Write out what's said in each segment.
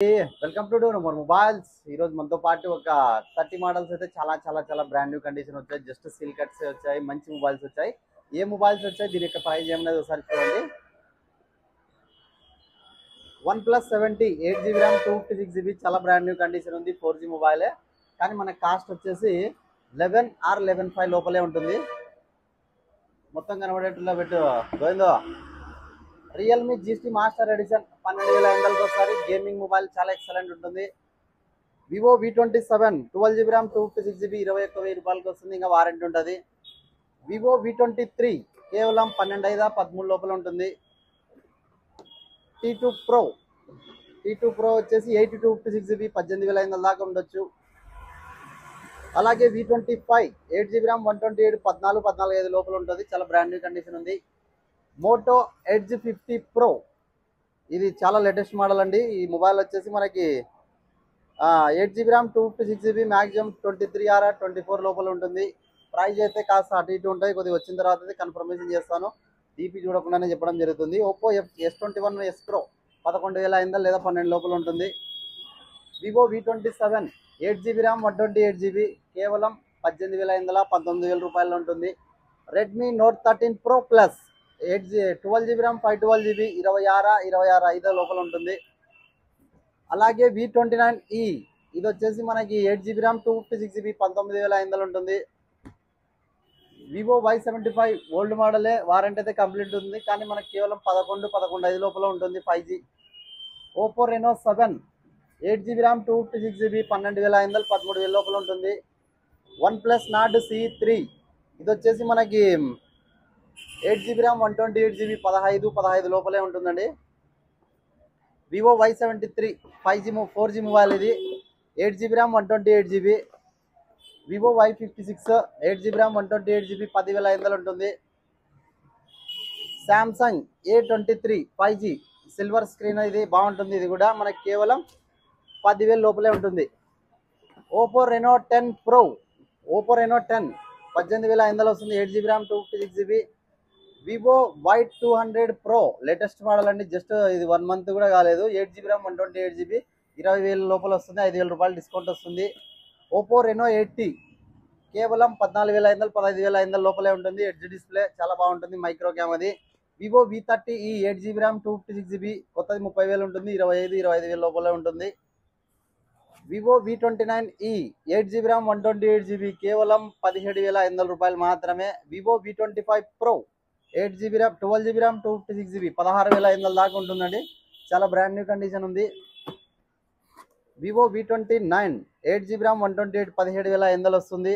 Welcome to door mobiles. ఈ రోజు మనతో పాటు ఒక 30 మోడల్స్ అయితే చాలా బ్రాండ్ న్యూ కండిషన్ వచ్చాయి. జస్ట్ సీల్ కట్స్ వచ్చాయి, మంచి మొబైల్స్ వచ్చాయి. ఏ మొబైల్స్ వచ్చాయి, దీని యొక్క ప్రైస్ ఏమనేది ఒకసారి చూడండి. OnePlus 70 8GB ర్యామ్ 256GB చాలా బ్రాండ్ న్యూ కండిషన్ ఉంది. 4G మొబైలే, కానీ మన కాస్ట్ వచ్చేసి 11 or 11.5 లోపలే ఉంటుంది. మొత్తం కనబడేట్టులో పెట్టు గోవిందో. రియల్మీ GT మాస్టర్ ఎడిషన్ 12,500కి వస్తుంది. గేమింగ్ మొబైల్ చాలా ఎక్సలెంట్ ఉంటుంది. Vivo V27 12GB RAM 256GB 21,000 రూపాయలకి వస్తుంది. ఇంకా వారంటీ ఉంటుంది. వివో V23 కేవలం 12,500 13 లోపల ఉంటుంది. T2 Pro వచ్చేసి 8256GB 18,500 దాకా ఉండొచ్చు. అలాగే V25 8GB ర్యామ్ 128 14,500 లోపల ఉంటుంది. చాలా బ్రాండ్ న్యూ కండిషన్ ఉంది. మోటో ఎడ్జ్ 50 Pro ఇది చాలా లేటెస్ట్ మోడల్ అండి. ఈ మొబైల్ వచ్చేసి మనకి 8GB RAM 256GB maximum 23 or 24 లోపల ఉంటుంది. ప్రైస్ అయితే కాస్త అటు ఇటు ఉంటాయి. కొద్దిగా వచ్చిన తర్వాత అయితే కన్ఫర్మేషన్ చేస్తాను. డీపీ చూడకుండానే చెప్పడం జరుగుతుంది. ఓప్పో S21 Pro 11,500 లేదా 12 లోపల ఉంటుంది. Vivo V27 8GB RAM 128GB కేవలం 18,500 19,000 రూపాయలు ఉంటుంది. Redmi note 13 Pro Plus 12GB RAM 512GB 26,500 లోపల ఉంటుంది. అలాగే V29e ఇది వచ్చేసి మనకి 8GB ర్యామ్ 256GB 19,500 ఉంటుంది. వివో Y75 ఓల్డ్ మోడలే, వారంటీ అయితే కంప్లీట్ ఉంది, కానీ మనకి కేవలం 11,500 లోపల ఉంటుంది 5G. Oppo Renault 7 8GB RAM 256GB 12,500 13,000 లోపల ఉంటుంది. OnePlus Nord C3 ఇది వచ్చేసి మనకి 8GB ర్యామ్ 128GB 15 లోపలే ఉంటుందండి. వివో Y73 4G మొబైల్ ఇది 8GB RAM 128GB. Vivo Y56 8GB RAM 128GB 10,500 ఉంటుంది. Samsung A23 5G silver screen ఇది బాగుంటుంది. ఇది కూడా మనకి కేవలం 10,000 లోపలే ఉంటుంది. ఓప్పో రెనో 10 Pro 18,500 వస్తుంది. 8GB RAM 256GB. Vivo Y200 Pro latest model అండి. జస్ట్ ఇది 1 month కూడా కాలేదు. 8GB ర్యామ్ 128GB 20,000 లోపల వస్తుంది. 5,000 రూపాయలు డిస్కౌంట్ వస్తుంది. ఓప్పో రెనో 80 కేవలం 14,500 15,500 లోపలే ఉంటుంది. ఎడ్జ్ డిస్ప్లే చాలా బాగుంటుంది. మైక్రో క్యామ్ అది. Vivo V30e 8GB RAM 256GB కొత్తది 30,000 ఉంటుంది. 25,000 లోపలే ఉంటుంది. Vivo V29e 8GB RAM 128GB కేవలం 17,500 రూపాయలు మాత్రమే. Vivo V25 Pro 8GB RAM 12GB RAM 256GB 16,500 దాకా ఉంటుందండి. చాలా బ్రాండ్ న్యూ కండిషన్ ఉంది. వివో V29 8GB ర్యామ్ 128 17,500 వస్తుంది.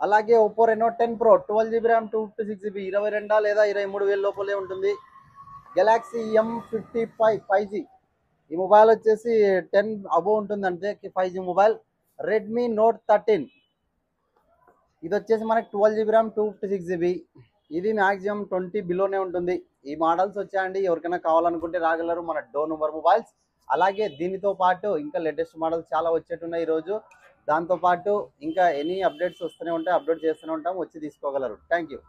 అలాగే Oppo Renault 10 Pro 12GB RAM 256GB 22 లేదా 23,000 లోపలే ఉంటుంది. గెలాక్సీ M55 5G ఈ మొబైల్ వచ్చేసి 10 అబోవ్ ఉంటుంది అంటే 5G మొబైల్. రెడ్మీ నోట్ 13 ఇది వచ్చేసి మనకి 12GB ర్యామ్ 256GB ఇది మ్యాక్సిమం 20 బిలోనే ఉంటుంది. ఈ మోడల్స్ వచ్చాయండి. ఎవరికైనా కావాలనుకుంటే రాగలరు మన డోర్ నెంబర్ మొబైల్స్. అలాగే దీనితో పాటు ఇంకా లేటెస్ట్ మోడల్స్ చాలా వచ్చేట్టున్నాయి ఈరోజు. దాంతోపాటు ఇంకా ఎనీ అప్డేట్స్ వస్తూనే ఉంటాయి, అప్డేట్ చేస్తూనే ఉంటాం, వచ్చి తీసుకోగలరు. Thank you.